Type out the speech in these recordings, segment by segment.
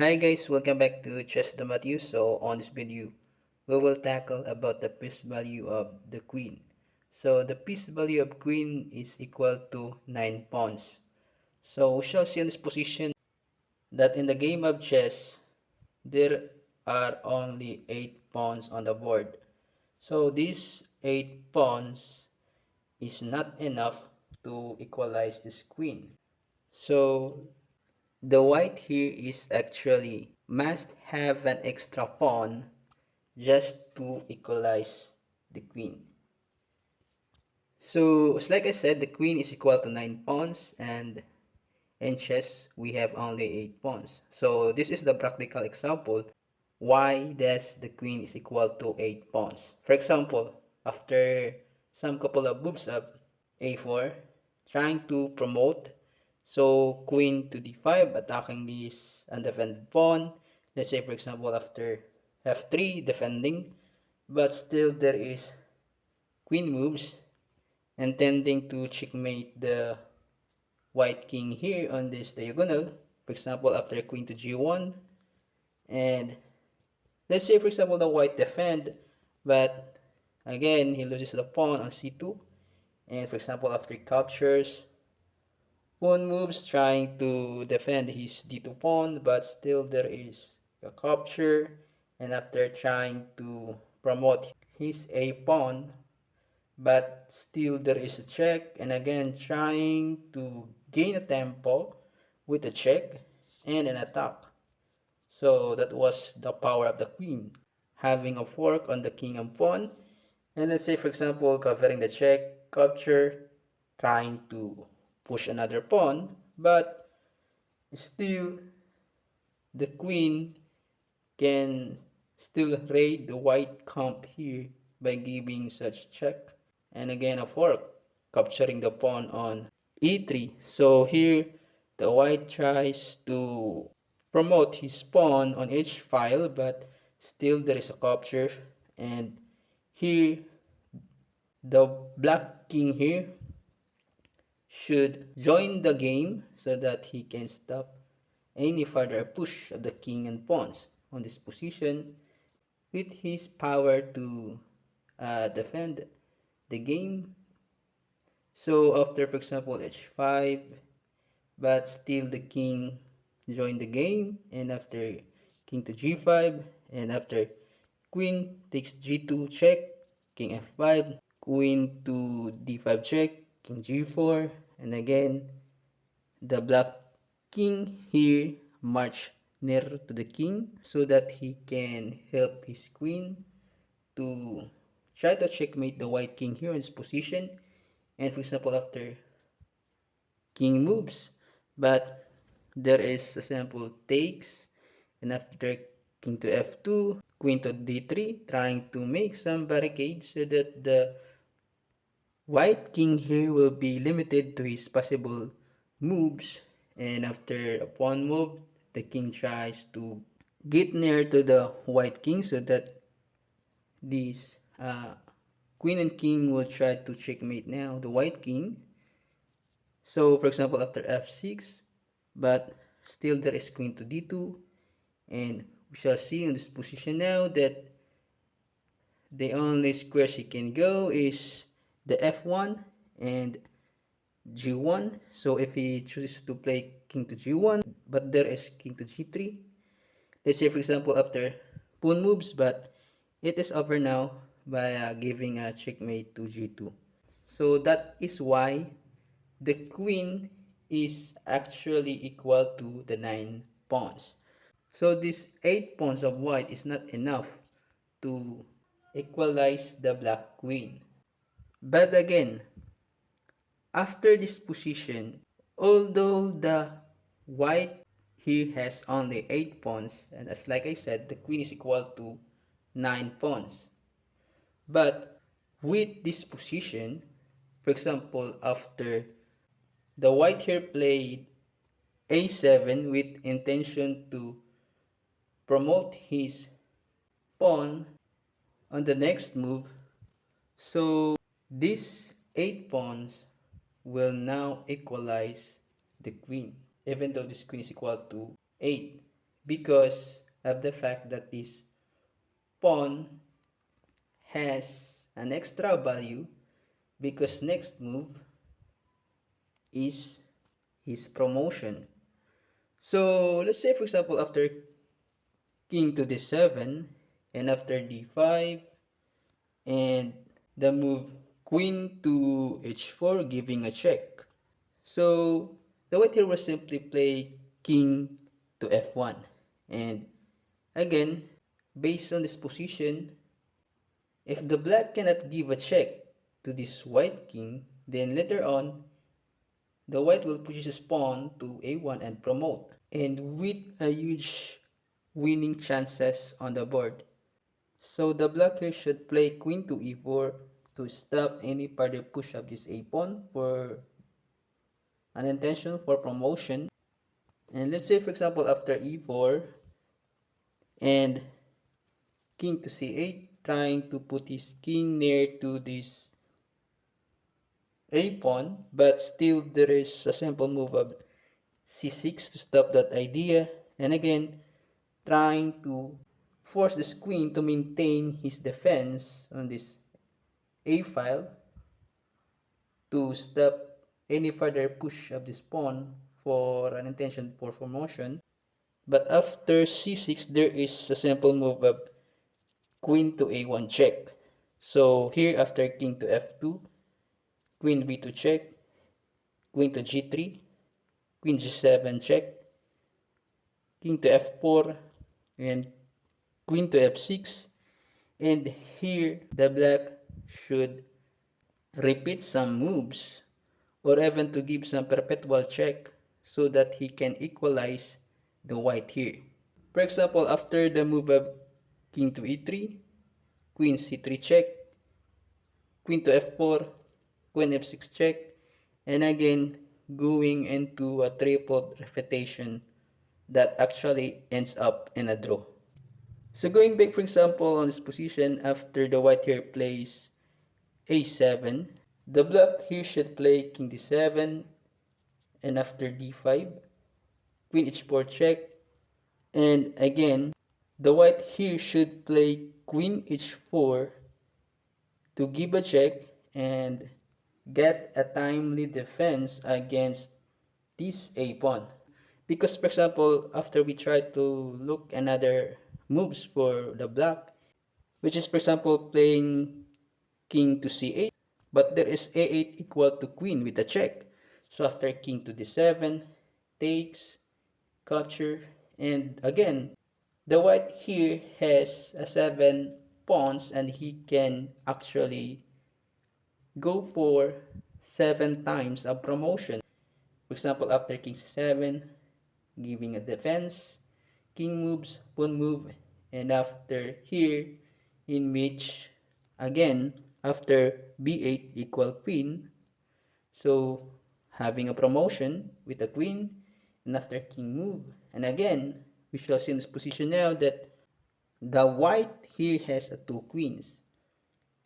Hi guys, welcome back to Chess the Matthew. So on this video, we will tackle about the piece value of the queen. So the piece value of queen is equal to 9 pawns. So we shall see in this position that in the game of chess, there are only 8 pawns on the board. So these 8 pawns is not enough to equalize this queen. So the white here is actually must have an extra pawn just to equalize the queen. So as like I said, the queen is equal to 9 pawns, and in chess we have only 8 pawns. So this is the practical example why does the queen is equal to 8 pawns. For example, after some couple of moves up, a4, trying to promote, so queen to d5, attacking this undefended pawn. Let's say for example after f3, defending, but still there is queen moves, intending to checkmate the white king here on this diagonal. For example, after queen to g1, and let's say for example the white defend, but again he loses the pawn on c2, and for example after captures, pawn moves trying to defend his d2 pawn, but still there is a capture, and after trying to promote his a pawn, but still there is a check, and again trying to gain a tempo with a check and an attack. So that was the power of the queen, having a fork on the king and pawn, and let's say for example covering the check, capture, trying to push another pawn, but still the queen can still raid the white camp here by giving such check, and again a fork, capturing the pawn on e3. So here the white tries to promote his pawn on h file, but still there is a capture, and here the black king here should join the game so that he can stop any further push of the king and pawns on this position with his power to defend the game. So after for example h5, but still the king joined the game, and after king to g5, and after queen takes g2 check, king f5, queen to d5 check, king g4, and again the black king here march near to the king so that he can help his queen to try to checkmate the white king here in this position. And for example after king moves, but there is a simple takes, and after king to f2, queen to d3, trying to make some barricades so that the white king here will be limited to his possible moves, and after a pawn move, the king tries to get near to the white king so that this queen and king will try to checkmate now the white king. So for example after f6, but still there is queen to d2, and we shall see in this position now that the only squares he can go is the f1 and g1. So if he chooses to play king to g1, but there is king to g3, let's say for example after pawn moves, but it is over now by giving a checkmate to g2. So that is why the queen is actually equal to the 9 pawns. So this 8 pawns of white is not enough to equalize the black queen. But again, after this position, although the white here has only 8 pawns, and as like I said, the queen is equal to 9 pawns. But with this position, for example, after the white here played a7 with intention to promote his pawn on the next move, so these 8 pawns will now equalize the queen, even though this queen is equal to 8. because of the fact that this pawn has an extra value because next move is his promotion. So let's say for example after king to d7 and after d5 and the move queen to h4 giving a check. So the white here will simply play king to f1 and again based on this position, if the black cannot give a check to this white king, then later on the white will push his pawn to a1 and promote, and with a huge winning chances on the board. So the black here should play queen to e4 to stop any further push of this a pawn for an intention for promotion. And let's say for example after e4 and king to c8 trying to put his king near to this a pawn, but still there is a simple move of c6 to stop that idea, and again trying to force this queen to maintain his defense on this a file to stop any further push of this pawn for an intention for promotion. But after c6 there is a simple move of queen to a1 check. So here after king to f2, queen b2 check, queen to g3, queen g7 check, king to f4, and queen to f6. And here the black should repeat some moves or even to give some perpetual check so that he can equalize the white here. For example, after the move of king to e3, queen c3 check, queen to f4, queen f6 check, and again going into a triple repetition that actually ends up in a draw. So going back for example on this position after the white here plays a7, the black here should play king d7 and after d5, queen h4 check, and again the white here should play queen h4 to give a check and get a timely defense against this a pawn. Because for example after we try to look another moves for the black, which is for example playing king to c8, but there is a8 equal to queen with a check. So after king to d7 takes, capture, and again the white here has a 7 pawns and he can actually go for 7 times a promotion. For example, after king c7, giving a defense, king moves, pawn move, and after here, in which, again, after b8 equal queen, so having a promotion with a queen, and after king move, and again, we shall see in this position now that the white here has a 2 queens,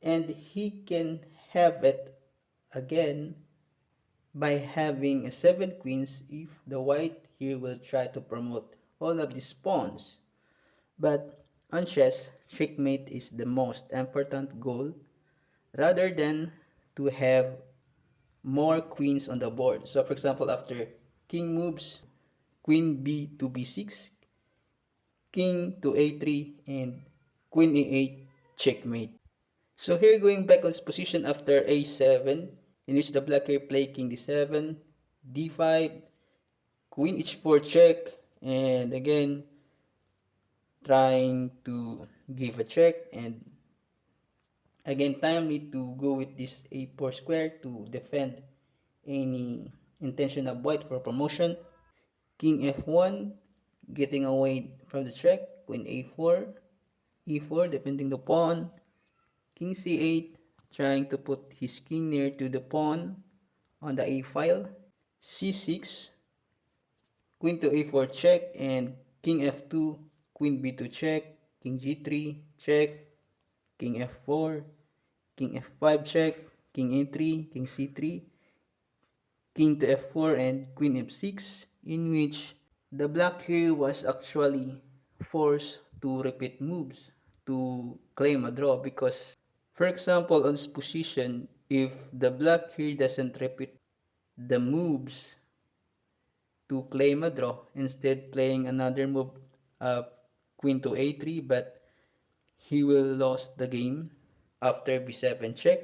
and he can have it again by having a 7 queens if the white here will try to promote all of these pawns. But on chess, checkmate is the most important goal rather than to have more queens on the board. So for example, after king moves, queen b to b6, king to a3, and queen a8, checkmate. So here going back on this position after a7, in which the black here play king d7, d5, queen h4 check, and again trying to give a check, and again timely to go with this a4 square to defend any intention of white for promotion. King f1 getting away from the check, queen a4, e4 defending the pawn, king c8 trying to put his king near to the pawn on the a file, c6, queen to a4 check, and king f2, queen b2 check, king g3 check, king f4, king f5 check, king a3, king c3, king to f4, and queen f6, in which the black here was actually forced to repeat moves to claim a draw because, for example, on this position, if the black here doesn't repeat the moves to claim a draw, instead playing another move, uh, queen to a3, but he will lose the game after b7 check,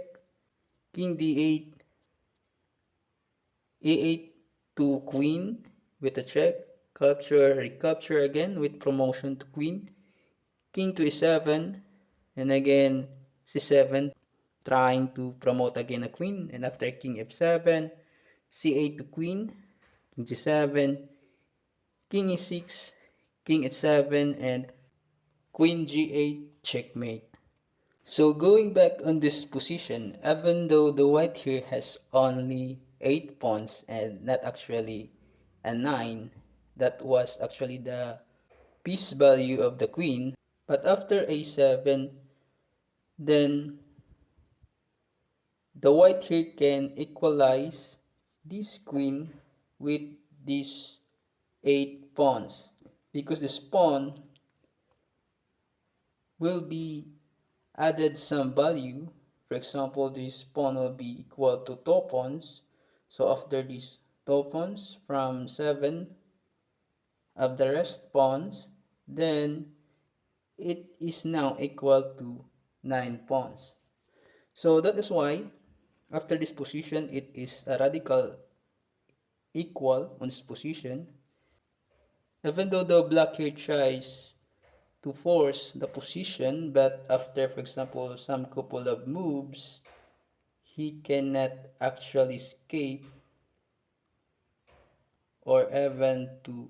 king d8, a8 to queen with a check, capture, recapture again with promotion to queen, king to e7, and again c7, trying to promote again a queen, and after king f7, c8 to queen, king g7, king e6, king h7, and queen g8 checkmate. So going back on this position, even though the white here has only 8 pawns and not actually a 9, that was actually the piece value of the queen, but after a7, then the white here can equalize this queen with these 8 pawns because this pawn will be added some value. For example, this pawn will be equal to 2 pawns. So after these 2 pawns from 7 of the rest pawns, then it is now equal to 9 pawns. So that is why after this position it is a radical equal on this position. Even though the black here tries to force the position, but after, for example, some couple of moves, he cannot actually escape or even to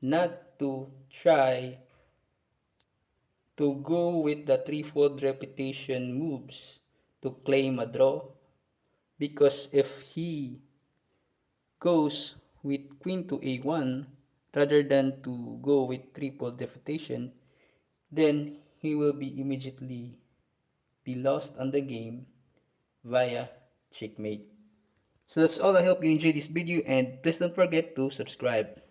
not to try to go with the threefold repetition moves to claim a draw, because if he goes with queen to a1 rather than to go with threefold repetition, then he will be immediately be lost on the game via checkmate. So that's all. I hope you enjoyed this video and please don't forget to subscribe.